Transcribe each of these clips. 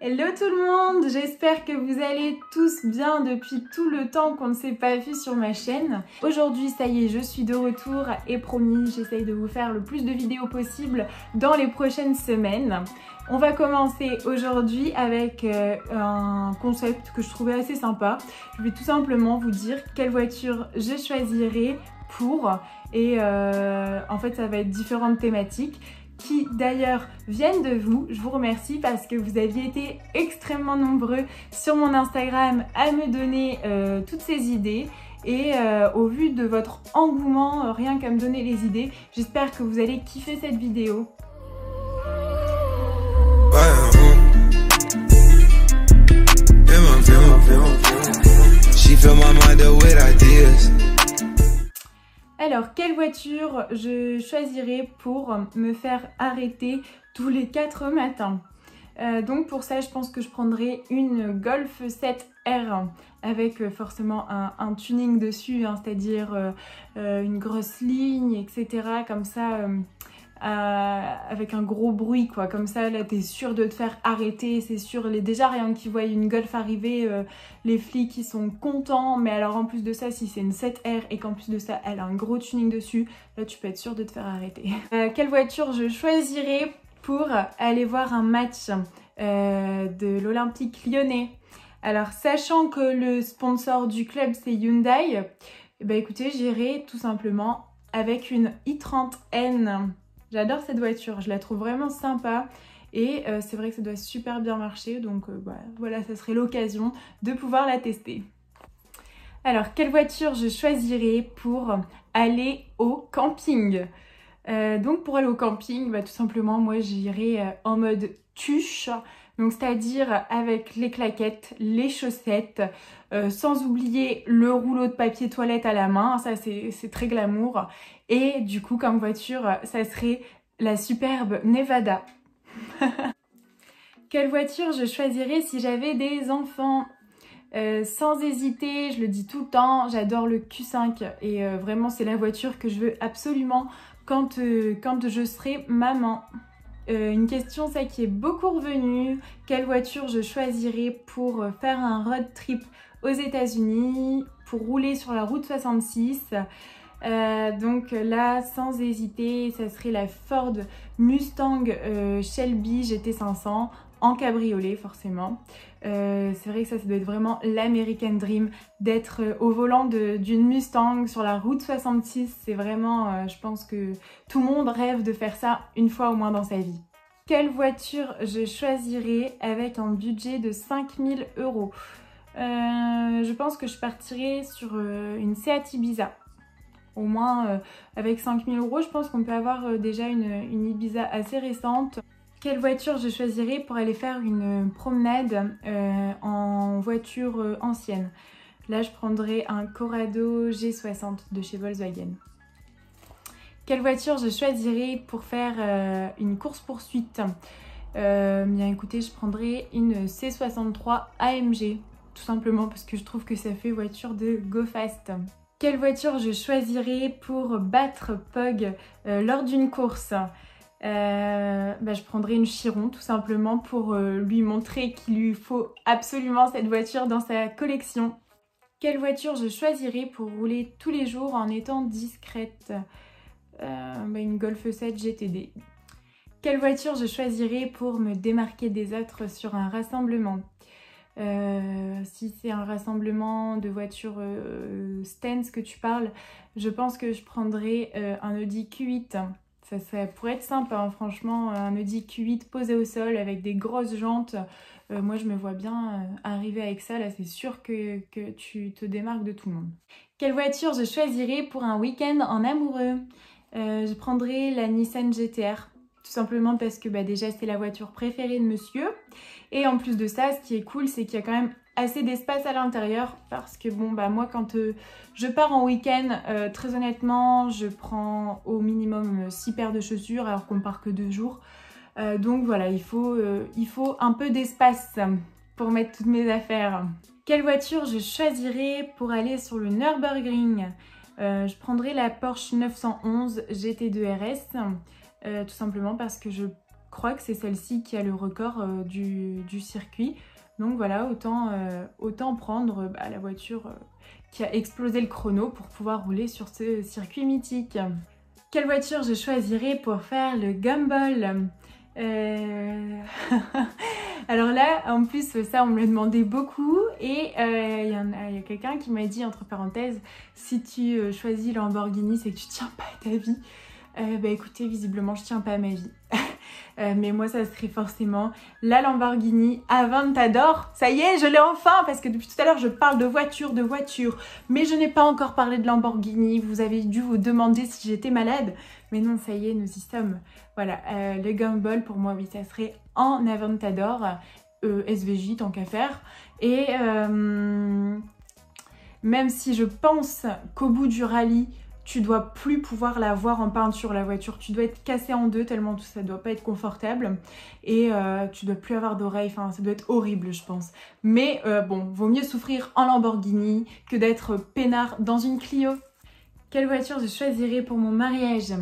Hello tout le monde, j'espère que vous allez tous bien depuis tout le temps qu'on ne s'est pas vu sur ma chaîne. Aujourd'hui, ça y est, je suis de retour et promis, j'essaye de vous faire le plus de vidéos possible dans les prochaines semaines. On va commencer aujourd'hui avec un concept que je trouvais assez sympa. Je vais tout simplement vous dire quelle voiture je choisirai pour et en fait ça va être différentes thématiques qui d'ailleurs viennent de vous. Je vous remercie parce que vous aviez été extrêmement nombreux sur mon Instagram à me donner toutes ces idées et au vu de votre engouement, rien qu'à me donner les idées, j'espère que vous allez kiffer cette vidéo. Alors, quelle voiture je choisirais pour me faire arrêter tous les 4 matins? Donc pour ça, je pense que je prendrais une Golf 7R avec forcément un tuning dessus, hein, c'est-à-dire une grosse ligne, etc. Comme ça, avec un gros bruit, quoi. Comme ça, là, t'es sûr de te faire arrêter, c'est sûr. Déjà, rien qu'ils voient une Golf arriver, les flics, ils sont contents. Mais alors, en plus de ça, si c'est une 7R et qu'en plus de ça, elle a un gros tuning dessus, là, tu peux être sûr de te faire arrêter. Quelle voiture je choisirais pour aller voir un match de l'Olympique Lyonnais? Alors, sachant que le sponsor du club, c'est Hyundai, bah écoutez, j'irai tout simplement avec une i30N. J'adore cette voiture, je la trouve vraiment sympa et c'est vrai que ça doit super bien marcher, donc voilà, ça serait l'occasion de pouvoir la tester. Alors, quelle voiture je choisirais pour aller au camping? Donc pour aller au camping, tout simplement, moi j'irai en mode tuche, donc c'est-à-dire avec les claquettes, les chaussettes, sans oublier le rouleau de papier toilette à la main, ça c'est très glamour. Et du coup, comme voiture, ça serait la superbe Nevada. Quelle voiture je choisirais si j'avais des enfants? Sans hésiter, je le dis tout le temps, j'adore le Q5 et vraiment c'est la voiture que je veux absolument quand je serai maman. Une question ça qui est beaucoup revenue, quelle voiture je choisirais pour faire un road trip aux États-Unis, pour rouler sur la route 66. Donc là, sans hésiter, ça serait la Ford Mustang Shelby GT500 en cabriolet forcément. C'est vrai que ça doit être vraiment l'American Dream d'être au volant d'une Mustang sur la route 66. C'est vraiment, je pense que tout le monde rêve de faire ça une fois au moins dans sa vie. Quelle voiture je choisirais avec un budget de 5000 €? Je pense que je partirais sur une Seat Ibiza. Au moins avec 5000 €, je pense qu'on peut avoir déjà une Ibiza assez récente. Quelle voiture je choisirais pour aller faire une promenade en voiture ancienne? Là, je prendrais un Corrado G60 de chez Volkswagen. Quelle voiture je choisirais pour faire une course-poursuite? Bien écoutez, je prendrais une C63 AMG, tout simplement parce que je trouve que ça fait voiture de go fast. Quelle voiture je choisirais pour battre Pog lors d'une course? Je prendrais une Chiron tout simplement pour lui montrer qu'il lui faut absolument cette voiture dans sa collection. Quelle voiture je choisirais pour rouler tous les jours en étant discrète? Une Golf 7 GTD. Quelle voiture je choisirais pour me démarquer des autres sur un rassemblement? Si c'est un rassemblement de voitures Stance que tu parles, je pense que je prendrais un Audi Q8. Ça pourrait être sympa, hein, franchement, un Audi Q8 posé au sol avec des grosses jantes. Moi, je me vois bien arriver avec ça. Là, c'est sûr que tu te démarques de tout le monde. Quelle voiture je choisirais pour un week-end en amoureux? Je prendrais la Nissan GT-R. Tout simplement parce que déjà c'est la voiture préférée de monsieur. Et en plus de ça, ce qui est cool, c'est qu'il y a quand même assez d'espace à l'intérieur. Parce que moi quand je pars en week-end, très honnêtement, je prends au minimum 6 paires de chaussures alors qu'on part que 2 jours. Donc voilà, il faut un peu d'espace pour mettre toutes mes affaires. Quelle voiture je choisirais pour aller sur le Nürburgring? Je prendrais la Porsche 911 GT2 RS. Tout simplement parce que je crois que c'est celle-ci qui a le record du circuit. Donc voilà, autant prendre la voiture qui a explosé le chrono pour pouvoir rouler sur ce circuit mythique. Quelle voiture je choisirais pour faire le gumball? Alors là, en plus, ça, on me le demandait beaucoup et il y a quelqu'un qui m'a dit, entre parenthèses, si tu choisis Lamborghini, c'est que tu tiens pas à ta vie. Écoutez, visiblement, je tiens pas à ma vie. Mais moi, ça serait forcément la Lamborghini Aventador. Ça y est, je l'ai enfin, parce que depuis tout à l'heure, je parle de voiture, mais je n'ai pas encore parlé de Lamborghini. Vous avez dû vous demander si j'étais malade. Mais non, ça y est, nous y sommes. Voilà, le gumball, pour moi, oui, ça serait en Aventador, SVJ, tant qu'à faire. Et même si je pense qu'au bout du rallye, tu dois plus pouvoir la voir en peinture, la voiture. Tu dois être cassée en deux tellement tout ça doit pas être confortable. Et tu dois plus avoir d'oreilles. Enfin, ça doit être horrible, je pense. Mais bon, vaut mieux souffrir en Lamborghini que d'être peinard dans une Clio. Quelle voiture je choisirais pour mon mariage?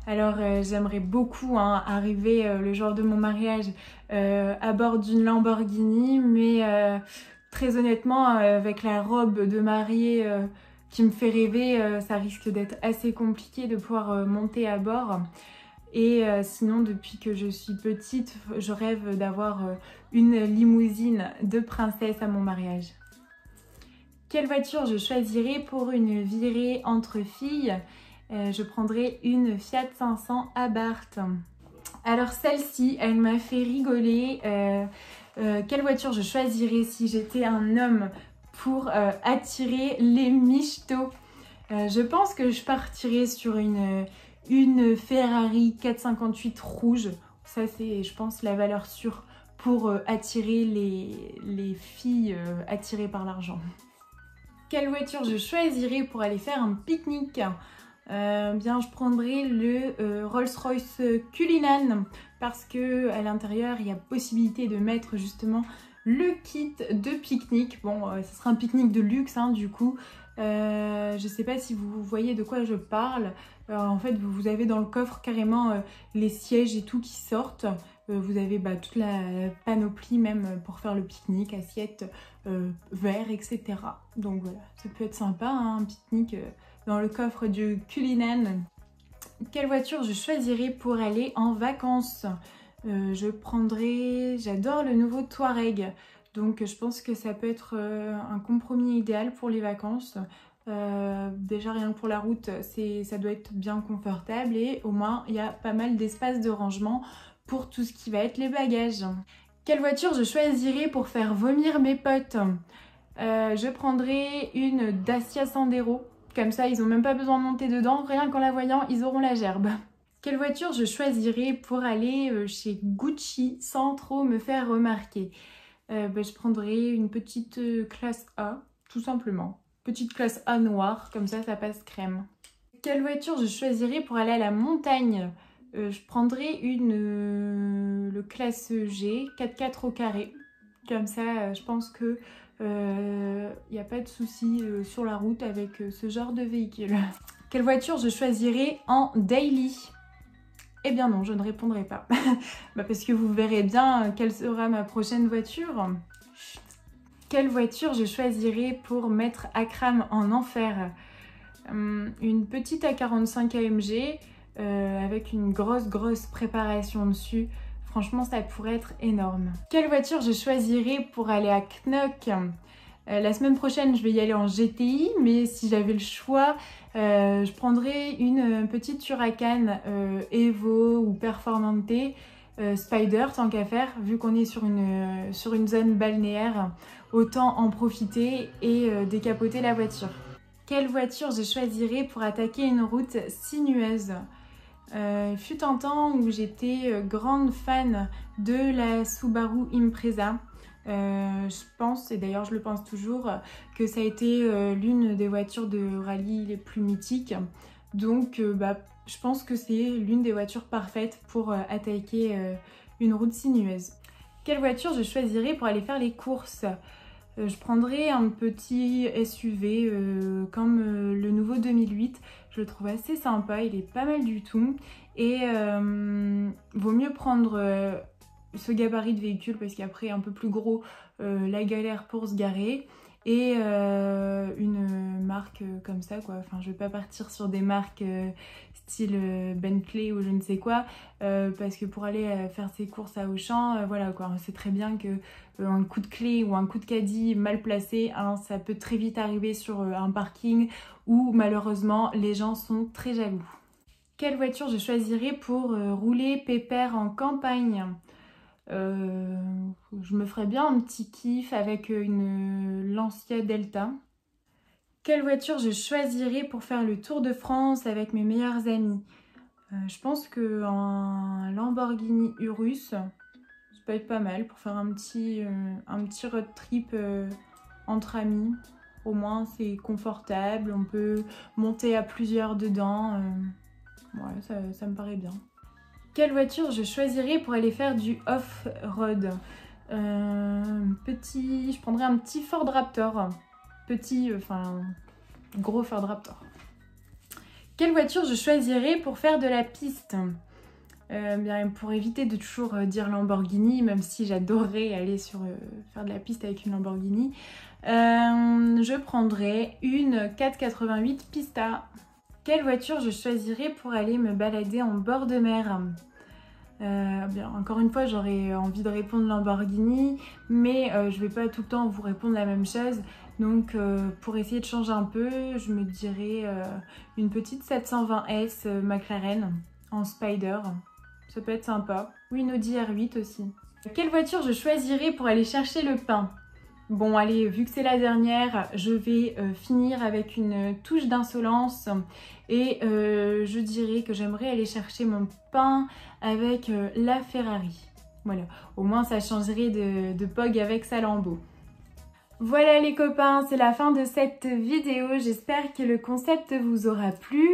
Alors, j'aimerais beaucoup arriver le jour de mon mariage à bord d'une Lamborghini. Mais très honnêtement, avec la robe de mariée... qui me fait rêver, ça risque d'être assez compliqué de pouvoir monter à bord. Et sinon, depuis que je suis petite, je rêve d'avoir une limousine de princesse à mon mariage. Quelle voiture je choisirais pour une virée entre filles? Je prendrais une Fiat 500 Abarth. Alors celle-ci, elle m'a fait rigoler. Quelle voiture je choisirais si j'étais un homme pour attirer les michetots? Je pense que je partirais sur une Ferrari 458 rouge. Ça, c'est, je pense, la valeur sûre pour attirer les filles attirées par l'argent. Quelle voiture je choisirais pour aller faire un pique-nique? Bien, je prendrais le Rolls-Royce Cullinan parce que à l'intérieur, il y a possibilité de mettre justement le kit de pique-nique. Bon, ce sera un pique-nique de luxe, du coup. Je sais pas si vous voyez de quoi je parle. En fait, vous avez dans le coffre carrément les sièges et tout qui sortent. Vous avez toute la panoplie même pour faire le pique-nique, assiettes, verres, etc. Donc voilà, ça peut être sympa, un pique-nique dans le coffre du Cullinan. Quelle voiture je choisirais pour aller en vacances? Je prendrais... J'adore le nouveau Touareg. Donc je pense que ça peut être un compromis idéal pour les vacances. Déjà rien que pour la route, ça doit être bien confortable et au moins il y a pas mal d'espace de rangement pour tout ce qui va être les bagages. Quelle voiture je choisirais pour faire vomir mes potes? Je prendrais une Dacia Sandero. Comme ça, ils n'ont même pas besoin de monter dedans. Rien qu'en la voyant, ils auront la gerbe. Quelle voiture je choisirais pour aller chez Gucci sans trop me faire remarquer? Je prendrais une petite classe A, tout simplement. Petite classe A noire, comme ça passe crème. Quelle voiture je choisirais pour aller à la montagne? Je prendrais le classe G, 4x4 au carré. Comme ça, je pense que n'y a pas de souci sur la route avec ce genre de véhicule. Quelle voiture je choisirais en daily? Eh bien non, je ne répondrai pas. Parce que vous verrez bien quelle sera ma prochaine voiture. Quelle voiture je choisirais pour mettre Akram en enfer? Une petite A45 AMG avec une grosse préparation dessus. Franchement, ça pourrait être énorme. Quelle voiture je choisirais pour aller à Knock? La semaine prochaine, je vais y aller en GTI, mais si j'avais le choix, je prendrais une petite Huracan Evo ou Performante Spider, tant qu'à faire, vu qu'on est sur une zone balnéaire, autant en profiter et décapoter la voiture. Quelle voiture je choisirais pour attaquer une route sinueuse? Fut un temps où j'étais grande fan de la Subaru Impreza. Je pense, et d'ailleurs je le pense toujours, que ça a été l'une des voitures de rallye les plus mythiques. Donc je pense que c'est l'une des voitures parfaites pour attaquer une route sinueuse. Quelle voiture je choisirais pour aller faire les courses? je prendrais un petit SUV comme le nouveau 2008. Je le trouve assez sympa, il est pas mal du tout. Et vaut mieux prendre ce gabarit de véhicule parce qu'après un peu plus gros, la galère pour se garer. Et une marque comme ça quoi, enfin je vais pas partir sur des marques style Bentley ou je ne sais quoi parce que pour aller faire ses courses à Auchan, voilà quoi, on sait très bien que un coup de clé ou un coup de caddie mal placé, hein, ça peut très vite arriver sur un parking où malheureusement les gens sont très jaloux. Quelle voiture je choisirais pour rouler pépère en campagne? Je me ferais bien un petit kiff avec une Lancia Delta. Quelle voiture je choisirais pour faire le tour de France avec mes meilleurs amis? Je pense qu'un Lamborghini Urus, ça peut être pas mal pour faire un petit road trip entre amis. Au moins c'est confortable, on peut monter à plusieurs dedans. Ouais, ça me paraît bien. Quelle voiture je choisirais pour aller faire du off-road? Je prendrais un petit Ford Raptor. Gros Ford Raptor. Quelle voiture je choisirais pour faire de la piste? Bien, pour éviter de toujours dire Lamborghini, même si j'adorerais aller faire de la piste avec une Lamborghini, je prendrais une 488 Pista. Quelle voiture je choisirais pour aller me balader en bord de mer? Bien, encore une fois, j'aurais envie de répondre Lamborghini, mais je vais pas tout le temps vous répondre la même chose. Donc pour essayer de changer un peu, je me dirais une petite 720S McLaren en Spider. Ça peut être sympa. Ou une Audi R8 aussi. Quelle voiture je choisirais pour aller chercher le pain? Bon allez, vu que c'est la dernière, je vais finir avec une touche d'insolence et je dirais que j'aimerais aller chercher mon pain avec la Ferrari. Voilà, au moins ça changerait de Pog avec sa Lambo. Voilà les copains, c'est la fin de cette vidéo. J'espère que le concept vous aura plu.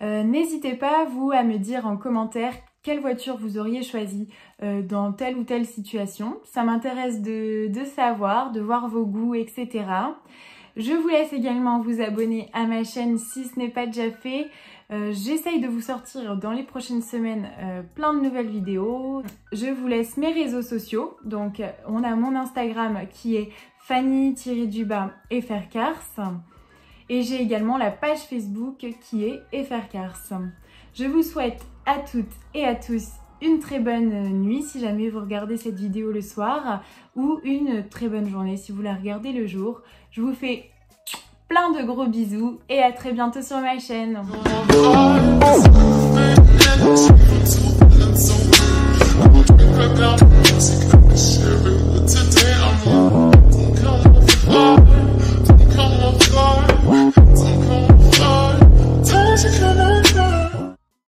N'hésitez pas vous à me dire en commentaire quelle voiture vous auriez choisi dans telle ou telle situation. Ça m'intéresse de savoir, de voir vos goûts, etc. Je vous laisse également vous abonner à ma chaîne si ce n'est pas déjà fait. J'essaye de vous sortir dans les prochaines semaines plein de nouvelles vidéos. Je vous laisse mes réseaux sociaux. Donc on a mon Instagram qui est Fanny-FRCars. Et j'ai également la page Facebook qui est FRCars. Je vous souhaite à toutes et à tous une très bonne nuit si jamais vous regardez cette vidéo le soir ou une très bonne journée si vous la regardez le jour. Je vous fais plein de gros bisous et à très bientôt sur ma chaîne.